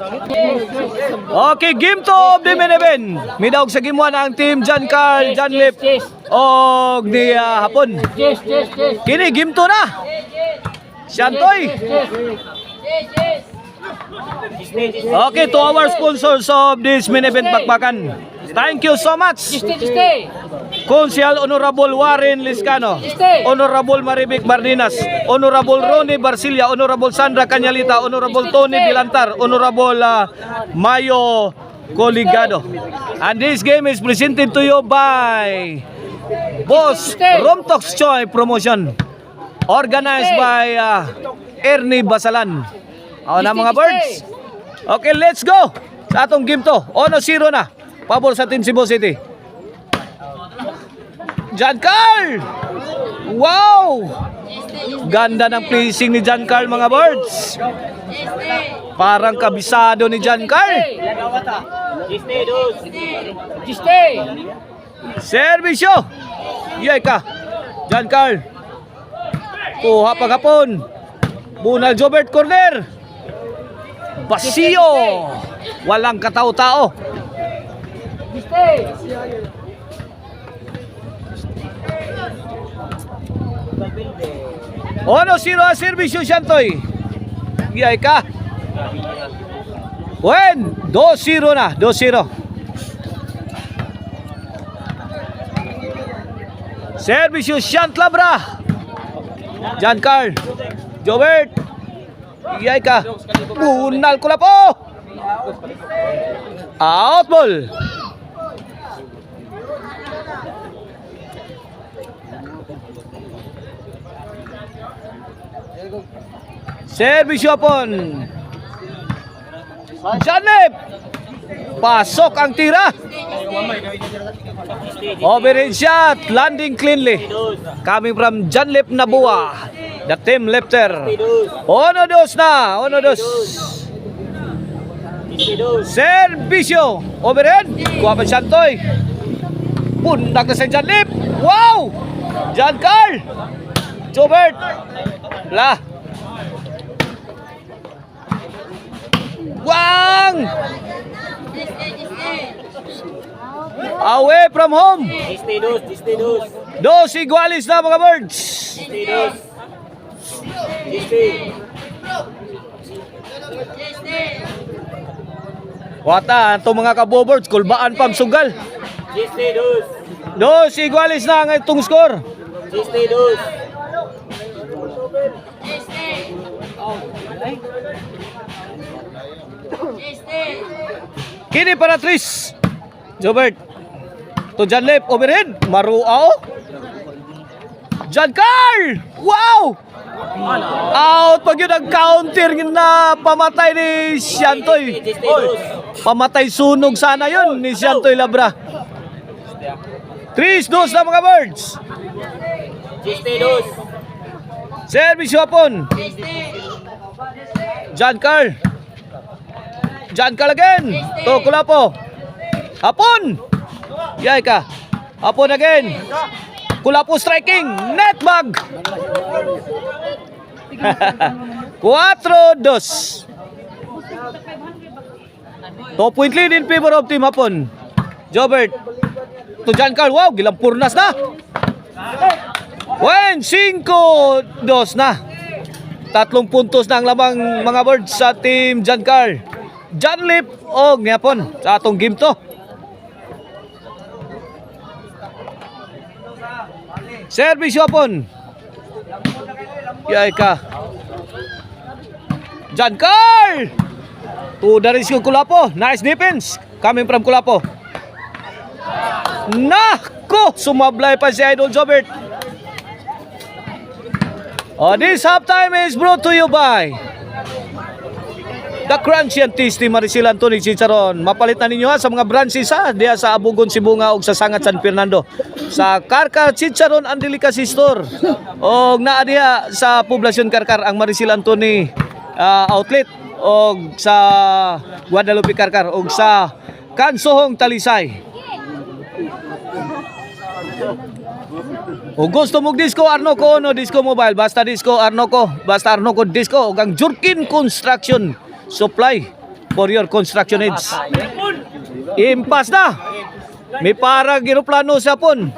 Okay, game 2 of the main event. Midawg sa game 1 ang team John Carl, John Lip og ni Hapon. Kini game 2 na. Shantoy. Okay, to our sponsors of this main event bakbakan. Thank you so much. Konsyal Honorable Warren Liscano, Honorable Maribik Bardinas, Honorable Ronnie Barcilia, Honorable Sandra Canyalita, Honorable Tony Dilantar, Honorable Mayo Coligado. And this game is presented to you by Boss Romtox Choi Promotion, organized by Ernie Basalan. Ako na mga birds. Okay, let's go sa atong game to. 1-0 na. Pabor sa Team Cebu City. John Carl! Wow! Ganda ng placing ni John Carl mga birds. Parang kabisado ni John Carl. Servisyo! Yay ka! John Carl. Kuha paghapon. Bunal Jobert corner. Basiyo! Walang katao-tao. 1-0 ang servisyo Shantoy. Giyay ka. Wen, 2-0 na, 2-0. Servisyo Shantlabra. John Carl, Jobert. Giyay ka. Bunal ko na po. Out ball. Servisyo pon. Janep. Pasok ang tira. Overhead shot. Landing cleanly. Coming from Janlip Nabua. The team lefter. 1-2 na. 1-2. Servisyo. Overhead. Kuha pa Shantoy. Pundak na sa Janlip. Wow! John Carl. Jobert. Lah. Wang! Away from home. Dos igualis na mga birds. Wata, itong mga kabobirds, kulbaan pang sugal. Dos igualis na ang itong score. Kini para Tris Jobert to John Lip, overhead, maruao. John Carl! Wow! Out pag yun ang counter na pamatay ni Shantoy. Pamatay sunog sana yun ni Shantoy Labra. 3-2 na mga birds. Service hapon. John Carl. John Carl again. To Kulapo. Hapon. Yay ka. Hapon again. Kulapo striking. Net bag. 4-2. 2-point lead in favor of Team Hapon. Jobert. To John Carl. Wow, gilampurnas na. 5-2 na. 3 puntos na ang lamang mga birds sa Team John Carl. John Lip o Hapon sa atong game to. Service Hapon. Yay ka. John Carl. To the rescue Kulapo. Nice defense coming from Kulapo. Nako, sumablay pa si Idol Jobert. This halftime is brought to you by The Crunchy and Tasty Maricel Anthony Chicharon. Mapalit na ninyo sa mga branches diya sa Abugon, Sibunga o sa Sangat San Fernando. Sa Karkar Chicharon and Delicacy Store. O naa diya sa Poblacion Karkar ang Maricel Anthony outlet. O sa Guadalupe Karkar o sa Kansohong Talisay. O gusto mong disco Arnoco no disco mobile, basta disco Arnoco, basta Arnoco disco ug ang Jurkin Construction Supply. for your construction needs. Impas na. May para giroplano sa pon.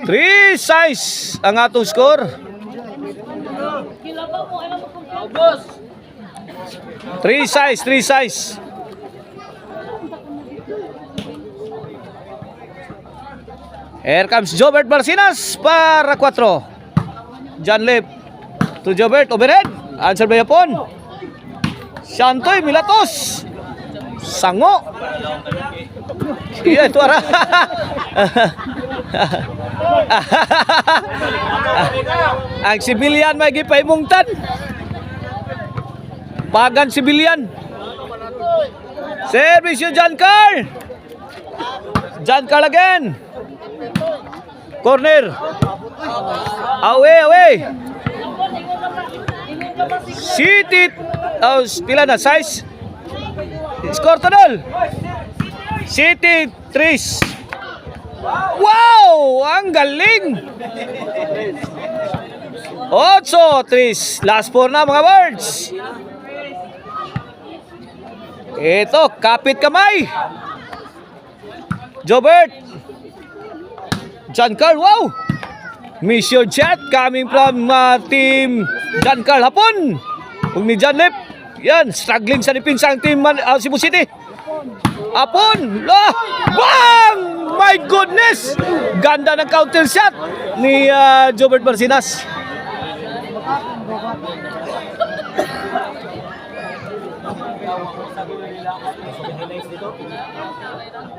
3-6 ang atong score. 3-6. Here comes Jobert Barcinas para 4. John Lip to Jobert, overhead. Answer by Yapon. Shantoy Milatos. Sango. Iya itu arah. Ang sibilyan may gipaymungtan. Pagan sibilyan. Service you John Carl. John Carl again. Corner. Away. City. Oh, pila na size. Score total. City 3. Wow! Ang galing! 8-3. Last 4 na mga birds. Ito, kapit kamay. Jobert. John Carl, wow! Mission chat coming from team John Carl Hapon. Kung ni John Lip. Yan, struggling sa depinsang team Cebu City. Hapon! Bang! My goodness! Ganda ng counter shot ni Jobert Barcinas.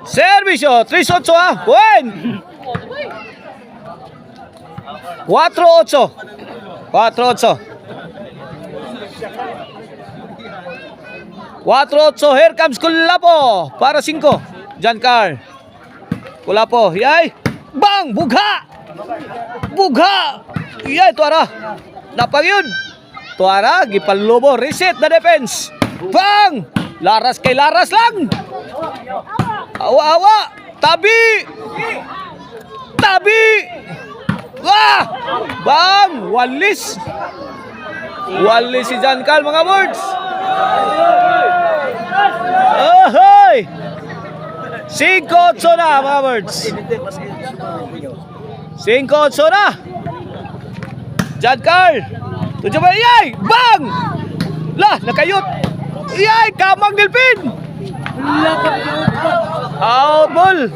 Servisyo, 3-8 Buen! 4-8. 4-8. Here comes Kulapo para 5. John Carl. Kulapo. Yay! Bang! Bugha! Yay, tuara. Napang yun. Tuara, gipalubo. Reset na defense. Bang! Laras kay Laras lang. Awa. Tabi. Wah! Bang! Walis si John Carl mga words. Ahoy! 5-8 na mga birds. 5-8 na. John Carl. Tujuh ba? Yay! Bang! Lah, nakayot. Yay! Kamang Dilpin. Out ball.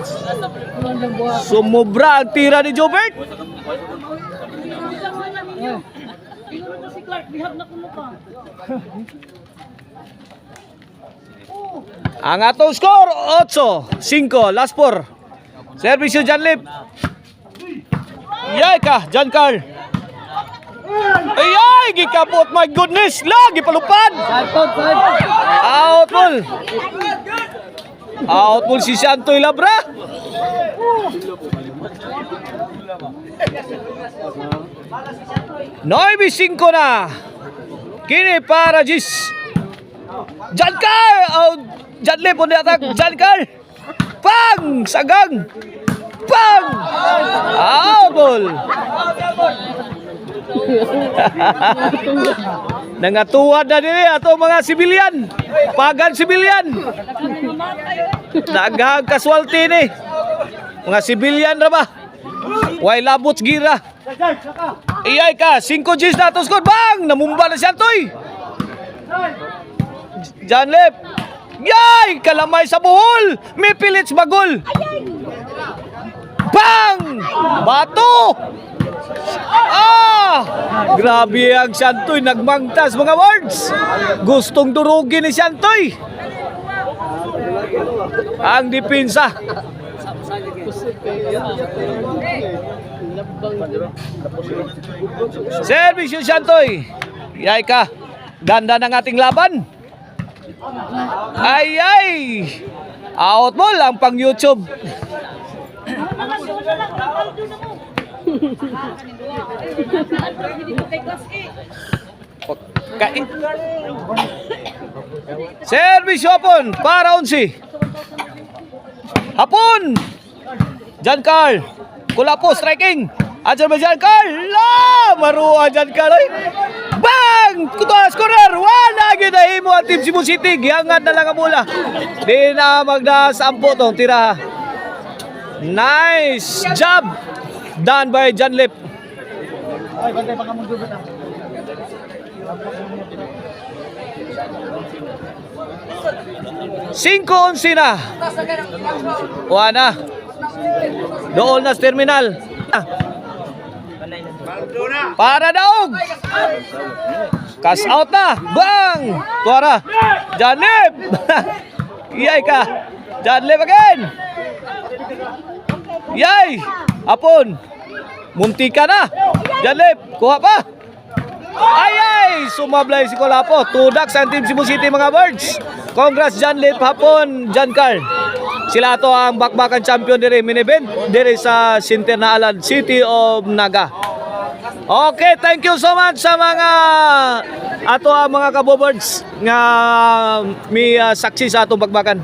Sumubra ang tira ni Jobert. Ang atong score 8-5. Last 4. Servisyo John Lip. Yay ka John Carl. Ay, gikabot. My goodness. Lagi palupad. Out ball. Out ball si Shantoy Labra. Noy 5 na. Kini para Jis. John Carl. John Lip on the attack. John Carl. Pang! Sagang. Pang! Out ball. Nangatuwad na nila ato mga sibilyan. Pagan sibilyan. Daghang kaswalti ni. Mga sibilyan ra ba? Way labot gira. Iyay ka, 5 Gs na to score. Bang! Namumba na siya toy. John Lip. Yay! Kalamay sa buhol. May pilits bagol. Bang! Bato! Grabe ang Shantoy. Nagmangtas mga words. Gustong durugin ni Shantoy ang dipinsa. Service yung Shantoy. Yay ka. Ganda ng ating laban. Ay. Out mo lang pang YouTube. Service Hapon para 11. Hapon. John Carl. Kulapo striking. Ajar ba John Carl? Maruha John Carl. Bang! Kutuas corner. Wala gid ay ang Team Cebu City. Giangad na lang ang bola. Di na magdasampo tong tira. Nice job done by John Lip. Ay, bantay pa ka mong dugot ah. 5-11 na. Wala. Doon na sa terminal. Para daog. Cash out na. Bang! Tuara. Janib. Iyay ka. Janib again. Yay! Apon. Munti ka na. Janib. Kuha pa. Ay! Sumablay si Kolapo. Tudak sa Team Cebu City mga birds. Congrats John Lip hapon, John Carl. Sila to ang bakbakan champion dire main event dire sa Sinter City of Naga. Okay, thank you so much sa mga ato ang mga kabobirds nga may saksi sa atong bakbakan.